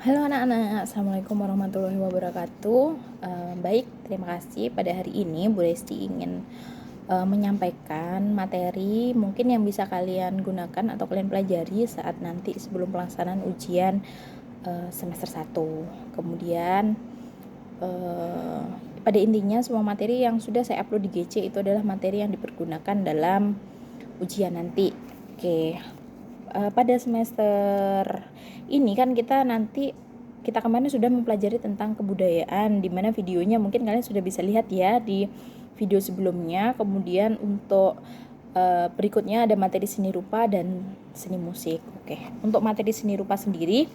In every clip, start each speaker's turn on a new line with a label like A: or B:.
A: Halo anak-anak, Assalamualaikum warahmatullahi wabarakatuh. Baik, terima kasih. Pada hari ini Bu Resti ingin menyampaikan materi mungkin yang bisa kalian gunakan atau kalian pelajari saat nanti sebelum pelaksanaan ujian semester 1. Kemudian pada intinya semua materi yang sudah saya upload di GC itu adalah materi yang dipergunakan dalam ujian nanti. Oke. Pada semester ini kan kita kemarin sudah mempelajari tentang kebudayaan, di mana videonya mungkin kalian sudah bisa lihat ya di video sebelumnya. Kemudian untuk berikutnya ada materi seni rupa dan seni musik. Oke, untuk materi seni rupa sendiri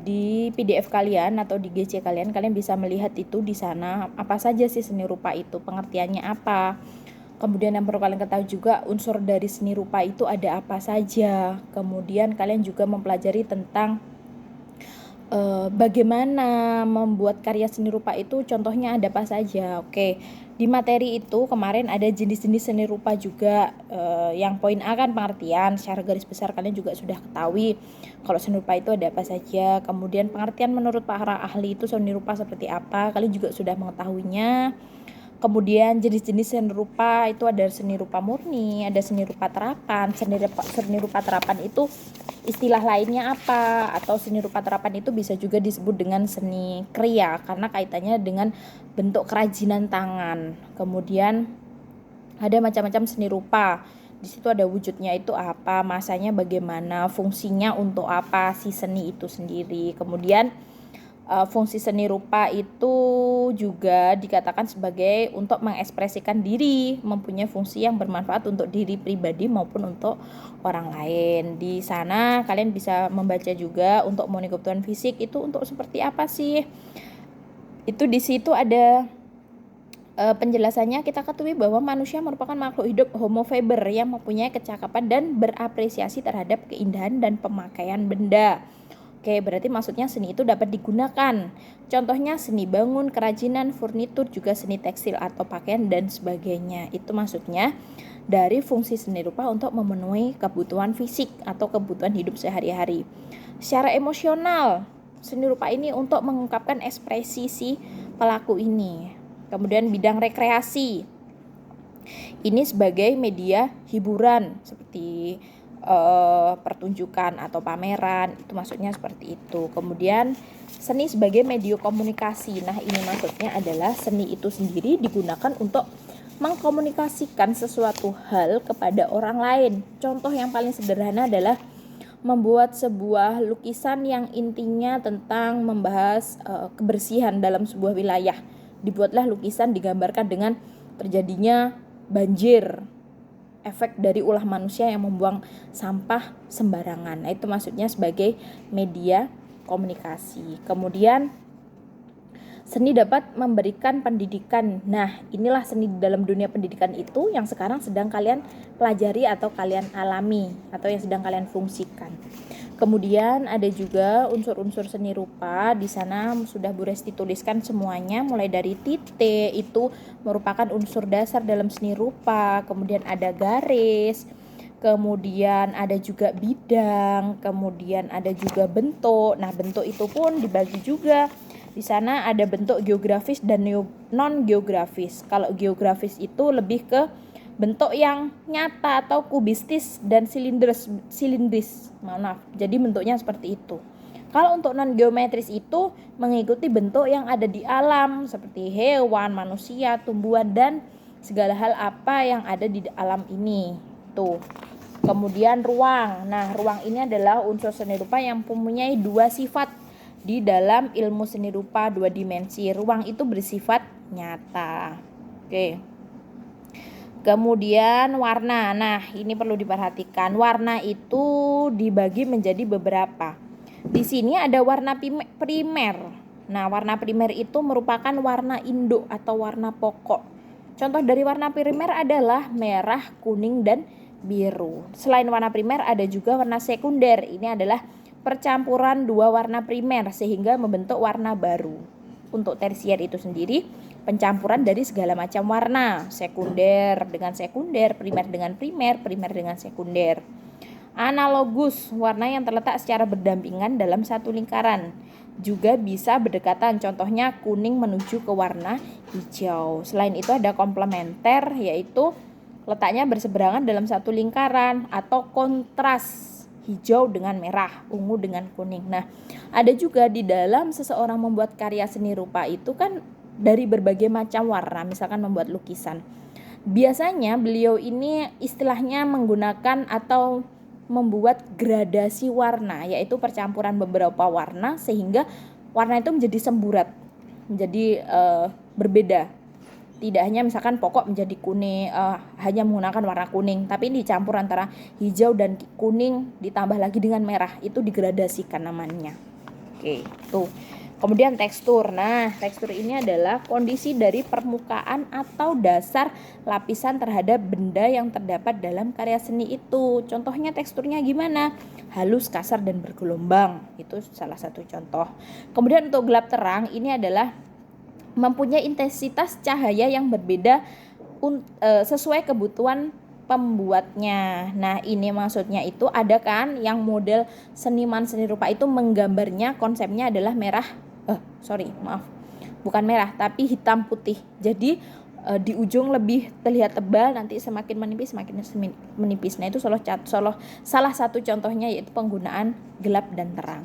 A: di PDF kalian atau di GC kalian bisa melihat itu di sana apa saja sih seni rupa itu, pengertiannya apa. Kemudian yang perlu kalian ketahui juga unsur dari seni rupa itu ada apa saja. Kemudian kalian juga mempelajari tentang bagaimana membuat karya seni rupa itu, contohnya ada apa saja. Oke, di materi itu kemarin ada jenis-jenis seni rupa juga. Yang poin A kan pengertian, secara garis besar kalian juga sudah ketahui kalau seni rupa itu ada apa saja. Kemudian pengertian menurut para ahli itu seni rupa seperti apa, kalian juga sudah mengetahuinya. Kemudian jenis-jenis seni rupa itu ada seni rupa murni, ada seni rupa terapan. Seni rupa terapan itu istilah lainnya apa? Atau seni rupa terapan itu bisa juga disebut dengan seni kriya karena kaitannya dengan bentuk kerajinan tangan. Kemudian ada macam-macam seni rupa. Di situ ada wujudnya itu apa, masanya bagaimana, fungsinya untuk apa si seni itu sendiri. Kemudian fungsi seni rupa itu juga dikatakan sebagai untuk mengekspresikan diri, mempunyai fungsi yang bermanfaat untuk diri pribadi maupun untuk orang lain. Di sana kalian bisa membaca juga untuk memenuhi kebutuhan fisik itu untuk seperti apa sih. Itu di situ ada penjelasannya. Kita ketahui bahwa manusia merupakan makhluk hidup homo faber yang mempunyai kecakapan dan berapresiasi terhadap keindahan dan pemakaian benda. Oke, berarti maksudnya seni itu dapat digunakan. Contohnya seni bangun, kerajinan, furnitur, juga seni tekstil atau pakaian dan sebagainya. Itu maksudnya dari fungsi seni rupa untuk memenuhi kebutuhan fisik atau kebutuhan hidup sehari-hari. Secara emosional, seni rupa ini untuk mengungkapkan ekspresi si pelaku ini. Kemudian bidang rekreasi. Ini sebagai media hiburan seperti pertunjukan atau pameran, itu maksudnya seperti itu. Kemudian seni sebagai media komunikasi. Nah, ini maksudnya adalah seni itu sendiri digunakan untuk mengkomunikasikan sesuatu hal kepada orang lain. Contoh yang paling sederhana adalah membuat sebuah lukisan yang intinya tentang membahas kebersihan dalam sebuah wilayah. Dibuatlah lukisan digambarkan dengan terjadinya banjir, efek dari ulah manusia yang membuang sampah sembarangan. Nah, itu maksudnya sebagai media komunikasi. Kemudian seni dapat memberikan pendidikan. Nah, inilah seni di dalam dunia pendidikan itu yang sekarang sedang kalian pelajari atau kalian alami atau yang sedang kalian fungsikan. Kemudian ada juga unsur-unsur seni rupa. Di sana sudah Bu Resti tuliskan semuanya, mulai dari titik itu merupakan unsur dasar dalam seni rupa. Kemudian ada garis, kemudian ada juga bidang, kemudian ada juga bentuk. Nah, bentuk itu pun dibagi juga. Di sana ada bentuk geografis dan non geografis. Kalau geografis itu lebih ke bentuk yang nyata atau kubistis dan silindris. Maaf. Jadi bentuknya seperti itu. Kalau untuk non geometris itu mengikuti bentuk yang ada di alam seperti hewan, manusia, tumbuhan dan segala hal apa yang ada di alam ini. Tuh. Kemudian ruang. Nah, ruang ini adalah unsur seni rupa yang mempunyai dua sifat di dalam ilmu seni rupa, dua dimensi. Ruang itu bersifat nyata. Oke. Kemudian warna. Nah, ini perlu diperhatikan. Warna itu dibagi menjadi beberapa. Di sini ada warna primer. Nah, warna primer itu merupakan warna induk atau warna pokok. Contoh dari warna primer adalah merah, kuning, dan biru. Selain warna primer ada juga warna sekunder. Ini adalah percampuran dua warna primer sehingga membentuk warna baru. Untuk tersier itu sendiri pencampuran dari segala macam warna, sekunder dengan sekunder, primer dengan primer, primer dengan sekunder. Analogus, warna yang terletak secara berdampingan dalam satu lingkaran. Juga bisa berdekatan, contohnya kuning menuju ke warna hijau. Selain itu ada komplementer, yaitu letaknya berseberangan dalam satu lingkaran, atau kontras, hijau dengan merah, ungu dengan kuning. Nah, ada juga di dalam seseorang membuat karya seni rupa itu kan dari berbagai macam warna, misalkan membuat lukisan. Biasanya beliau ini istilahnya menggunakan atau membuat gradasi warna, yaitu percampuran beberapa warna sehingga warna itu menjadi semburat, menjadi berbeda. Tidak hanya misalkan pokok menjadi kuning, hanya menggunakan warna kuning, tapi ini dicampur antara hijau dan kuning ditambah lagi dengan merah, itu digradasikan namanya. Oke, tuh. Kemudian tekstur. Nah, tekstur ini adalah kondisi dari permukaan atau dasar lapisan terhadap benda yang terdapat dalam karya seni itu. Contohnya teksturnya gimana? Halus, kasar, dan bergelombang. Itu salah satu contoh. Kemudian untuk gelap terang, ini adalah mempunyai intensitas cahaya yang berbeda sesuai kebutuhan pembuatnya. Nah, ini maksudnya itu ada kan yang model seniman seni rupa itu menggambarnya konsepnya adalah bukan merah tapi hitam putih. Jadi di ujung lebih terlihat tebal, nanti semakin menipis semakin menipis. Nah, itu salah satu contohnya yaitu penggunaan gelap dan terang.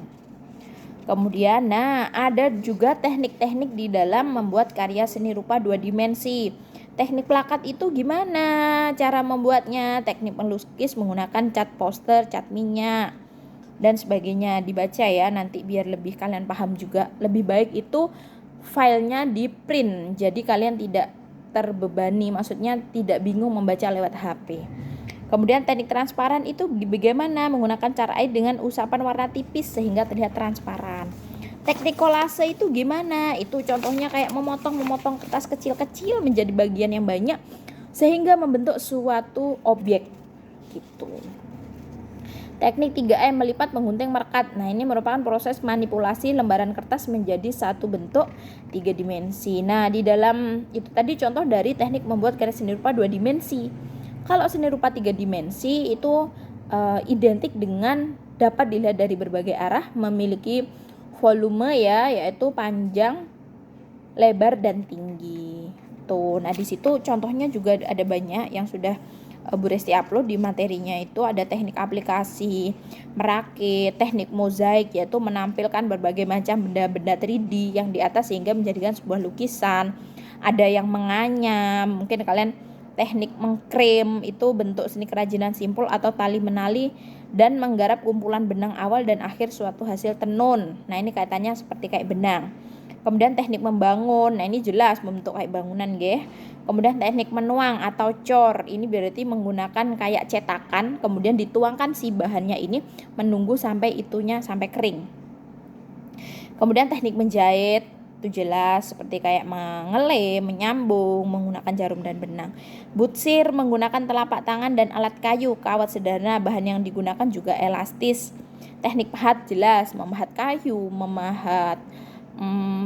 A: Kemudian, ada juga teknik-teknik di dalam membuat karya seni rupa 2 dimensi. Teknik plakat itu gimana cara membuatnya? Teknik melukis menggunakan cat poster, cat minyak, dan sebagainya. Dibaca ya nanti biar lebih kalian paham juga. Lebih baik itu filenya di print, jadi kalian tidak terbebani, maksudnya tidak bingung membaca lewat HP. Kemudian teknik transparan itu bagaimana? Menggunakan cat air dengan usapan warna tipis sehingga terlihat transparan. Teknik kolase itu gimana? Itu contohnya kayak memotong kertas kecil-kecil menjadi bagian yang banyak sehingga membentuk suatu objek gitu. Teknik 3M melipat, menggunting, merekat. Nah, ini merupakan proses manipulasi lembaran kertas menjadi satu bentuk 3 dimensi. Nah, di dalam itu tadi contoh dari teknik membuat karya seni rupa 2 dimensi. Kalau seni rupa 3 dimensi itu identik dengan dapat dilihat dari berbagai arah, memiliki volume ya, yaitu panjang, lebar, dan tinggi. Tuh, nah di situ contohnya juga ada banyak yang sudah Bu Resti upload di materinya. Itu ada teknik aplikasi merakit, teknik mozaik, yaitu menampilkan berbagai macam benda-benda 3D yang di atas sehingga menjadikan sebuah lukisan. Ada yang menganyam, mungkin kalian teknik mengkrem, itu bentuk seni kerajinan simpul atau tali menali dan menggarap kumpulan benang awal dan akhir suatu hasil tenun. Nah, ini kaitannya seperti kayak benang. Kemudian teknik membangun, nah ini jelas membentuk kayak bangunan nggih. Kemudian teknik menuang atau cor, ini berarti menggunakan kayak cetakan, kemudian dituangkan si bahannya ini menunggu sampai itunya sampai kering. Kemudian teknik menjahit, itu jelas seperti kayak mengelem, menyambung menggunakan jarum dan benang. Butsir menggunakan telapak tangan dan alat kayu, kawat sederhana, bahan yang digunakan juga elastis. Teknik pahat jelas memahat kayu, memahat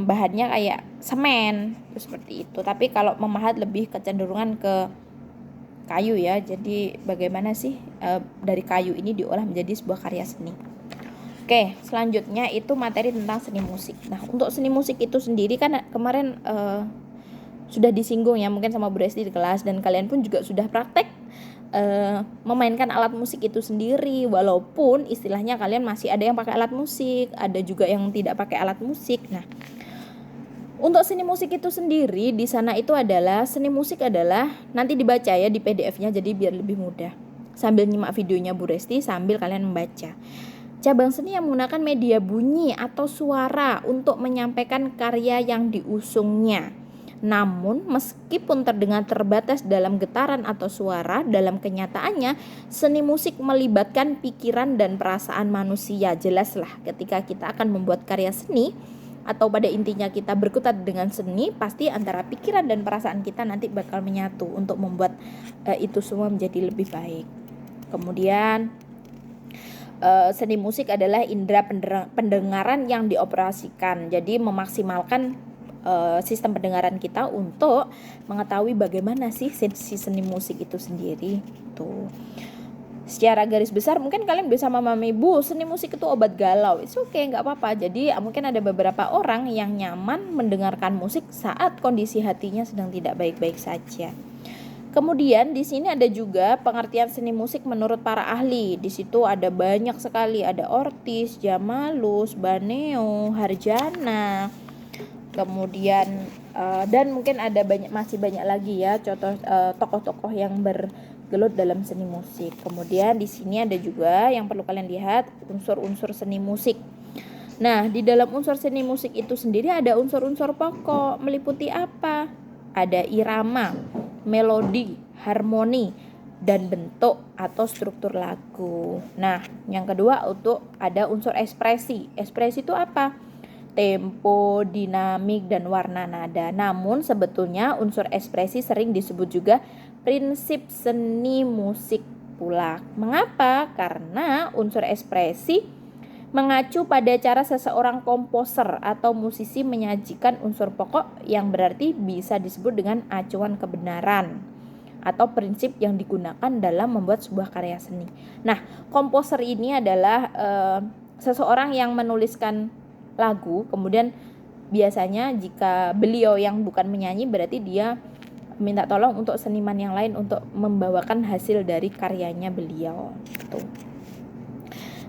A: bahannya kayak semen, seperti itu. Tapi kalau memahat lebih kecenderungan ke kayu ya. Jadi bagaimana sih dari kayu ini diolah menjadi sebuah karya seni. Oke, selanjutnya itu materi tentang seni musik. Nah, untuk seni musik itu sendiri kan kemarin sudah disinggung ya mungkin sama Bu Resti di kelas, dan kalian pun juga sudah praktek memainkan alat musik itu sendiri, walaupun istilahnya kalian masih ada yang pakai alat musik, ada juga yang tidak pakai alat musik. Nah, untuk seni musik itu sendiri di sana itu adalah seni musik adalah nanti dibaca ya di PDF-nya, jadi biar lebih mudah. Sambil nyimak videonya Bu Resti sambil kalian membaca. Cabang seni yang menggunakan media bunyi atau suara untuk menyampaikan karya yang diusungnya. Namun, meskipun terdengar terbatas dalam getaran atau suara, dalam kenyataannya seni musik melibatkan pikiran dan perasaan manusia. Jelaslah ketika kita akan membuat karya seni atau pada intinya kita berkutat dengan seni, pasti antara pikiran dan perasaan kita nanti bakal menyatu untuk membuat itu semua menjadi lebih baik. Kemudian seni musik adalah indera pendengaran yang dioperasikan. Jadi memaksimalkan sistem pendengaran kita untuk mengetahui bagaimana sih si seni musik itu sendiri. Tuh. Secara garis besar mungkin kalian bisa memahami, Bu, seni musik itu obat galau. It's okay, nggak apa-apa. Jadi mungkin ada beberapa orang yang nyaman mendengarkan musik saat kondisi hatinya sedang tidak baik-baik saja. Kemudian di sini ada juga pengertian seni musik menurut para ahli. Di situ ada banyak sekali, ada Ortiz, Jamalus, Baneo, Harjana. Kemudian dan mungkin ada masih banyak lagi ya contoh tokoh-tokoh yang bergelut dalam seni musik. Kemudian di sini ada juga yang perlu kalian lihat, unsur-unsur seni musik. Nah, di dalam unsur seni musik itu sendiri ada unsur-unsur pokok, meliputi apa? Ada irama, melodi, harmoni, dan bentuk atau struktur lagu. Nah, yang kedua untuk ada unsur ekspresi. Ekspresi itu apa? Tempo, dinamik, dan warna nada. Namun sebetulnya unsur ekspresi sering disebut juga prinsip seni musik pula. Mengapa? Karena unsur ekspresi mengacu pada cara seseorang komposer atau musisi menyajikan unsur pokok yang berarti bisa disebut dengan acuan kebenaran atau prinsip yang digunakan dalam membuat sebuah karya seni. Nah, komposer ini adalah seseorang yang menuliskan lagu, kemudian biasanya jika beliau yang bukan menyanyi berarti dia minta tolong untuk seniman yang lain untuk membawakan hasil dari karyanya beliau gitu.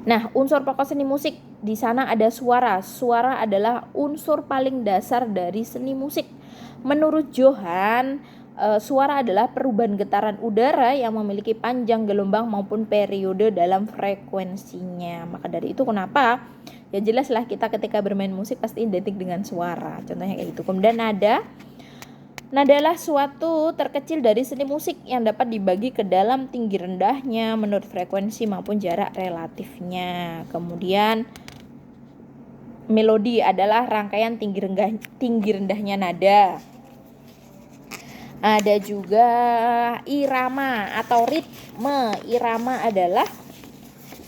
A: Nah, unsur pokok seni musik di sana ada suara. Suara adalah unsur paling dasar dari seni musik. Menurut Johann, suara adalah perubahan getaran udara yang memiliki panjang gelombang maupun periode dalam frekuensinya. Maka dari itu kenapa? Ya jelaslah kita ketika bermain musik pasti identik dengan suara. Contohnya kayak gitu. Kemudian nada. Nada adalah suatu terkecil dari seni musik yang dapat dibagi ke dalam tinggi rendahnya menurut frekuensi maupun jarak relatifnya. Kemudian melodi adalah rangkaian tinggi rendahnya nada. Ada juga irama atau ritme. Irama adalah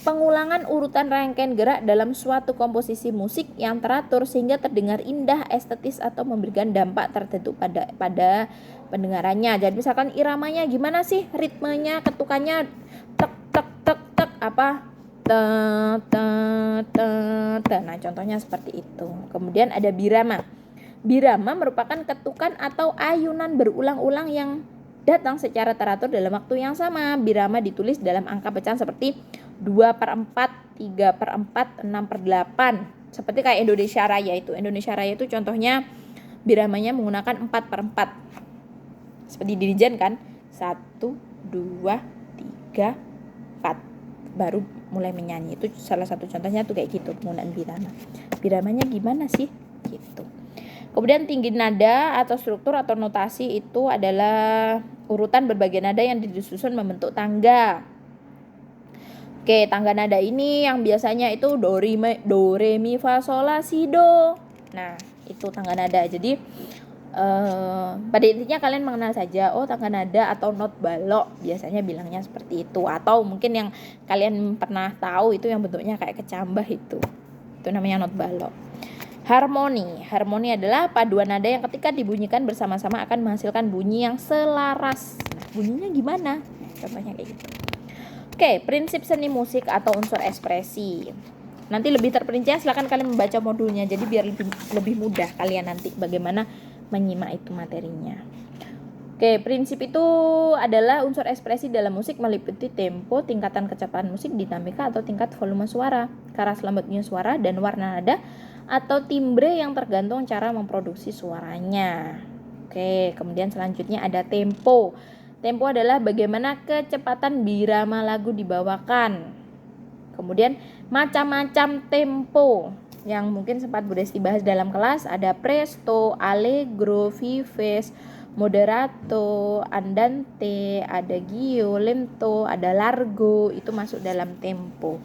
A: pengulangan urutan rangkaian gerak dalam suatu komposisi musik yang teratur sehingga terdengar indah, estetis atau memberikan dampak tertentu pada pendengarannya. Jadi misalkan iramanya gimana sih? Ritmenya, ketukannya tek tek tek tek apa? Nah, contohnya seperti itu. Kemudian ada birama. Birama merupakan ketukan atau ayunan berulang-ulang yang datang secara teratur dalam waktu yang sama. Birama ditulis dalam angka pecahan seperti 2/4, 3/4, 6/8. Seperti kayak Indonesia Raya itu. Indonesia Raya itu contohnya biramanya menggunakan 4/4. Seperti dirijen kan? 1, 2, 3, 4. Baru mulai menyanyi. Itu salah satu contohnya tuh kayak gitu penggunaan birama. Biramanya gimana sih? Gitu. Kemudian tinggi nada atau struktur atau notasi itu adalah urutan berbagai nada yang disusun membentuk tangga. Oke, tangga nada ini yang biasanya itu do, re, mi, fa, sol, la, si, do. Nah, itu tangga nada. Jadi pada intinya kalian mengenal saja, oh tangga nada atau not balok biasanya bilangnya seperti itu. Atau mungkin yang kalian pernah tahu itu yang bentuknya kayak kecambah itu namanya not balok. Harmoni adalah paduan nada yang ketika dibunyikan bersama-sama akan menghasilkan bunyi yang selaras. Nah, bunyinya gimana? Contohnya kayak gitu. Oke, prinsip seni musik atau unsur ekspresi. Nanti lebih terperinci silakan kalian membaca modulnya. Jadi biar lebih mudah kalian nanti bagaimana menyimak itu materinya. Oke, prinsip itu adalah unsur ekspresi dalam musik meliputi tempo, tingkatan kecepatan musik, dinamika atau tingkat volume suara, keras lembutnya suara, dan warna nada atau timbre yang tergantung cara memproduksi suaranya. Oke, kemudian selanjutnya ada tempo. Tempo adalah bagaimana kecepatan birama lagu dibawakan. Kemudian macam-macam tempo yang mungkin sempat Bu Desti bahas dalam kelas, ada presto, allegro, vivace, moderato, andante, ada gio, lento, ada largo, itu masuk dalam tempo.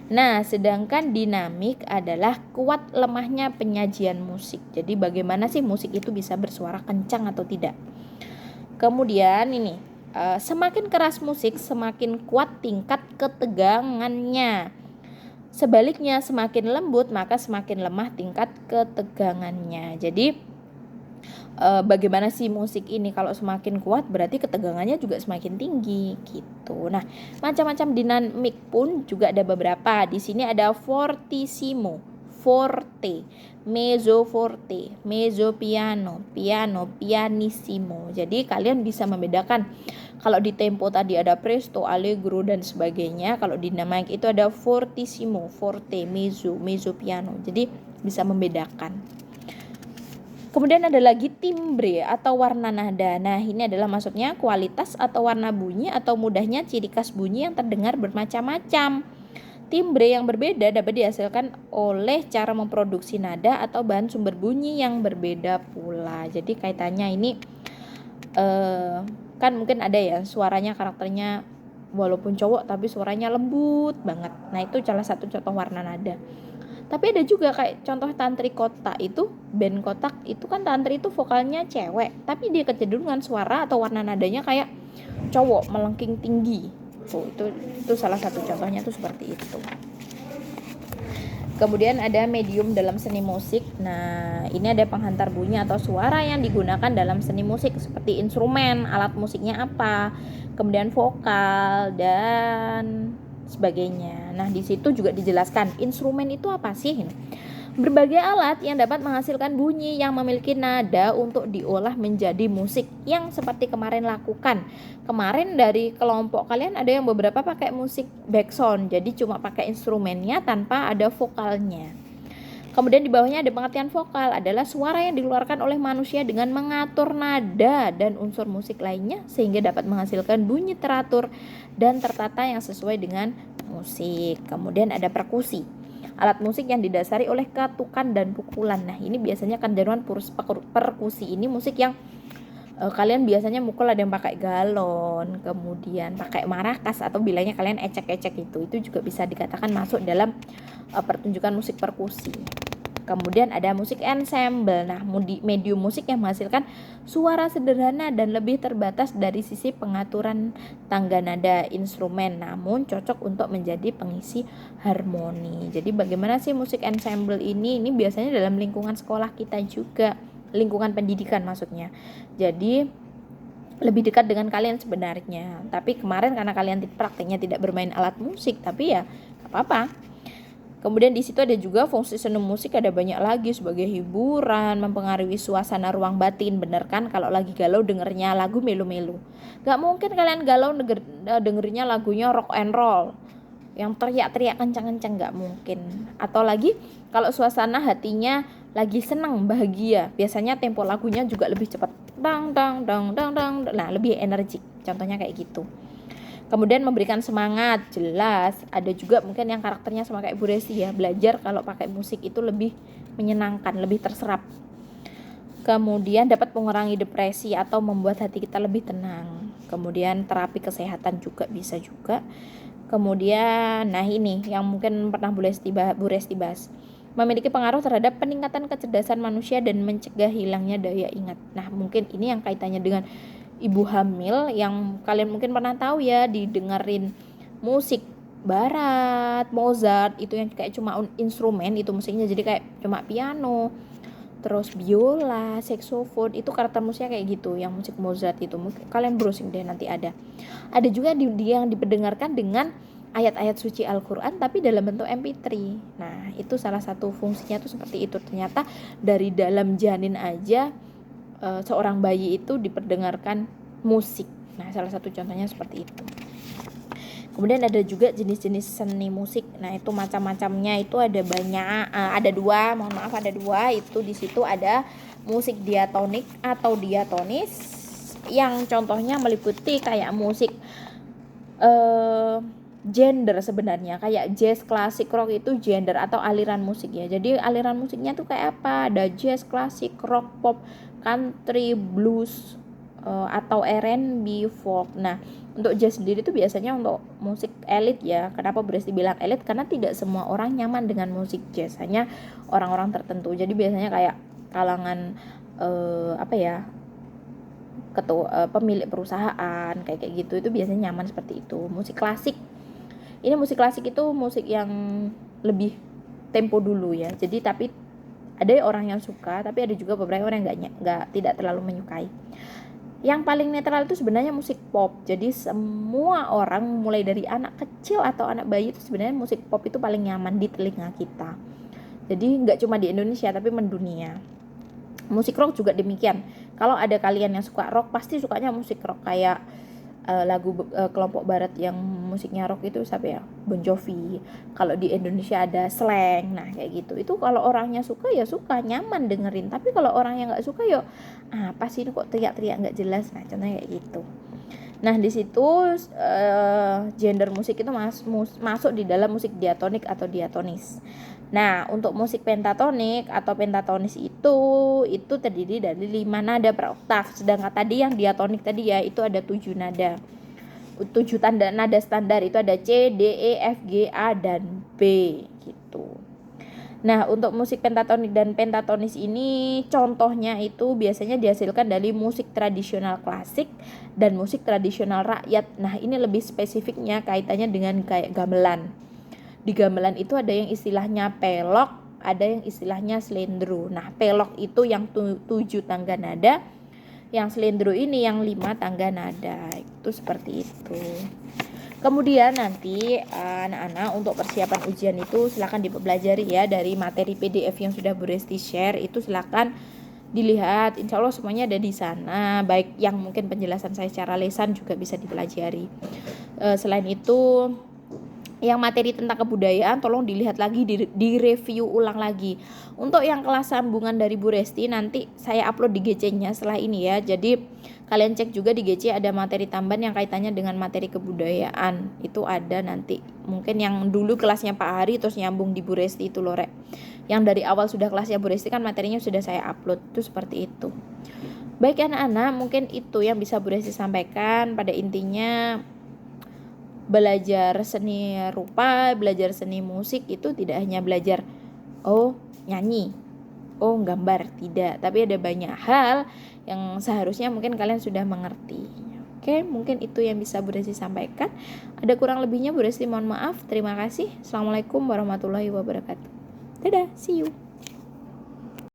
A: Nah, sedangkan dinamik adalah kuat lemahnya penyajian musik. Jadi bagaimana sih musik itu bisa bersuara kencang atau tidak. Kemudian ini, semakin keras musik, semakin kuat tingkat ketegangannya. Sebaliknya, semakin lembut, maka semakin lemah tingkat ketegangannya. Jadi, bagaimana sih musik ini, kalau semakin kuat berarti ketegangannya juga semakin tinggi gitu. Nah, macam-macam dinamik pun juga ada beberapa. Di sini ada fortissimo, forte, mezzo forte, mezzo piano, piano, pianissimo. Jadi kalian bisa membedakan. Kalau di tempo tadi ada presto, allegro dan sebagainya. Kalau di dinamik itu ada fortissimo, forte, mezzo, mezzo piano. Jadi bisa membedakan. Kemudian ada lagi timbre atau warna nada. Nah, ini adalah maksudnya kualitas atau warna bunyi atau mudahnya ciri khas bunyi yang terdengar bermacam-macam. Timbre yang berbeda dapat dihasilkan oleh cara memproduksi nada atau bahan sumber bunyi yang berbeda pula. Jadi kaitannya ini kan mungkin ada ya suaranya, karakternya walaupun cowok tapi suaranya lembut banget. Nah, itu salah satu contoh warna nada. Tapi ada juga kayak contoh tantri kotak itu, band kotak itu kan tantri itu vokalnya cewek, tapi dia kecenderungan suara atau warna nadanya kayak cowok, melengking tinggi. Itu salah satu contohnya tuh seperti itu. Kemudian ada medium dalam seni musik. Nah, ini ada penghantar bunyi atau suara yang digunakan dalam seni musik seperti instrumen, alat musiknya apa, kemudian vokal dan sebagainya. Nah, di situ juga dijelaskan instrumen itu apa sih? Berbagai alat yang dapat menghasilkan bunyi yang memiliki nada untuk diolah menjadi musik yang seperti kemarin lakukan. Kemarin dari kelompok kalian ada yang beberapa pakai musik backsound, jadi cuma pakai instrumennya tanpa ada vokalnya. Kemudian di bawahnya ada pengertian vokal adalah suara yang dikeluarkan oleh manusia dengan mengatur nada dan unsur musik lainnya sehingga dapat menghasilkan bunyi teratur dan tertata yang sesuai dengan musik. Kemudian ada perkusi, alat musik yang didasari oleh ketukan dan pukulan. Nah, ini biasanya kecenderungan perkusi ini musik yang kalian biasanya mukul, ada yang pakai galon, kemudian pakai marakas atau bilangnya kalian ecek-ecek itu juga bisa dikatakan masuk dalam pertunjukan musik perkusi. Kemudian ada musik ensemble. Nah, medium musik yang menghasilkan suara sederhana dan lebih terbatas dari sisi pengaturan tangga nada instrumen, namun cocok untuk menjadi pengisi harmoni. Jadi bagaimana sih musik ensemble ini? Ini biasanya dalam lingkungan sekolah kita juga, lingkungan pendidikan maksudnya. Jadi lebih dekat dengan kalian sebenarnya. Tapi kemarin karena kalian prakteknya tidak bermain alat musik, tapi ya apa-apa. Kemudian di situ ada juga fungsi seni musik, ada banyak lagi sebagai hiburan, mempengaruhi suasana ruang batin. Bener kan kalau lagi galau dengernya lagu melo-melo. Gak mungkin kalian galau dengernya lagunya rock and roll yang teriak-teriak kencang-kencang, gak mungkin. Atau lagi kalau suasana hatinya lagi senang, bahagia, biasanya tempo lagunya juga lebih cepat, dang dang dang dang dang. Nah, lebih energik. Contohnya kayak gitu. Kemudian memberikan semangat, jelas. Ada juga mungkin yang karakternya sama kayak Bu Resti ya, belajar kalau pakai musik itu lebih menyenangkan, lebih terserap. Kemudian dapat mengurangi depresi atau membuat hati kita lebih tenang. Kemudian terapi kesehatan juga bisa juga. Kemudian, nah ini yang mungkin pernah Bu Resti bahas, memiliki pengaruh terhadap peningkatan kecerdasan manusia dan mencegah hilangnya daya ingat. Nah, mungkin ini yang kaitannya dengan ibu hamil yang kalian mungkin pernah tahu ya, didengerin musik barat, Mozart, itu yang kayak cuma instrumen itu musiknya, jadi kayak cuma piano, terus biola, saxophone, itu karakter musiknya kayak gitu. Yang musik Mozart itu mungkin kalian browsing deh, nanti ada juga yang diperdengarkan dengan ayat-ayat suci Al-Quran tapi dalam bentuk MP3. Nah, itu salah satu fungsinya tuh seperti itu. Ternyata dari dalam janin aja seorang bayi itu diperdengarkan musik. Nah, salah satu contohnya seperti itu. Kemudian ada juga jenis-jenis seni musik. Nah, itu macam-macamnya itu ada banyak. Ada dua. Itu di situ ada musik diatonik atau diatonis, yang contohnya meliputi kayak musik gender sebenarnya, kayak jazz, klasik, rock itu gender atau aliran musik ya. Jadi aliran musiknya tuh kayak apa? Ada jazz, klasik, rock, pop, country, blues, atau R&B, folk. Nah, untuk jazz sendiri itu biasanya untuk musik elit ya. Kenapa berarti bilang elit? Karena tidak semua orang nyaman dengan musik jazz, hanya orang-orang tertentu. Jadi biasanya kayak kalangan pemilik perusahaan kayak gitu, itu biasanya nyaman seperti itu. Musik klasik itu musik yang lebih tempo dulu ya. Jadi tapi Ada orang yang suka, tapi ada juga beberapa orang yang tidak terlalu menyukai. Yang paling netral itu sebenarnya musik pop. Jadi semua orang mulai dari anak kecil atau anak bayi itu sebenarnya musik pop itu paling nyaman di telinga kita. Jadi nggak cuma di Indonesia tapi mendunia. Musik rock juga demikian. Kalau ada kalian yang suka rock, pasti sukanya musik rock kayak lagu kelompok barat yang musiknya rock itu siapa ya? Bon Jovi. Kalau di Indonesia ada Slank. Nah, kayak gitu. Itu kalau orangnya suka ya suka, nyaman dengerin. Tapi kalau orang yang enggak suka ya apa sih ini kok teriak-teriak enggak jelas. Nah, contohnya kayak gitu. Nah, di situ genre musik itu masuk di dalam musik diatonik atau diatonis. Nah, untuk musik pentatonik atau pentatonis itu terdiri dari 5 nada per oktav. Sedangkan tadi yang diatonik tadi ya itu ada 7 nada. 7 tanda nada standar itu ada C, D, E, F, G, A, dan B gitu. Nah, untuk musik pentatonik dan pentatonis ini contohnya itu biasanya dihasilkan dari musik tradisional klasik dan musik tradisional rakyat. Nah, ini lebih spesifiknya kaitannya dengan kayak gamelan. Di gamelan itu ada yang istilahnya pelok, ada yang istilahnya slendro. Nah, pelok itu yang 7 tangga nada, yang slendro ini yang 5 tangga nada. Itu seperti itu. Kemudian nanti anak-anak untuk persiapan ujian itu silakan dipelajari ya dari materi PDF yang sudah Bu Resti share, itu silakan dilihat. Insya Allah semuanya ada di sana, baik yang mungkin penjelasan saya secara lisan juga bisa dipelajari. Selain itu yang materi tentang kebudayaan tolong dilihat lagi, di review ulang lagi. Untuk yang kelas sambungan dari Bu Resti nanti saya upload di GC-nya setelah ini ya. Jadi kalian cek juga di GC ada materi tambahan yang kaitannya dengan materi kebudayaan. Itu ada nanti. Mungkin yang dulu kelasnya Pak Hari terus nyambung di Bu Resti itu loh Rek. Yang dari awal sudah kelasnya Bu Resti kan materinya sudah saya upload. Itu seperti itu. Baik anak-anak, mungkin itu yang bisa Bu Resti sampaikan. Pada intinya belajar seni rupa, belajar seni musik itu tidak hanya belajar nyanyi, gambar, tidak, tapi ada banyak hal yang seharusnya mungkin kalian sudah mengerti. Oke, mungkin itu yang bisa Bu Resti sampaikan. Ada kurang lebihnya Bu Resti mohon maaf. Terima kasih. Assalamualaikum warahmatullahi wabarakatuh. Dadah, see you.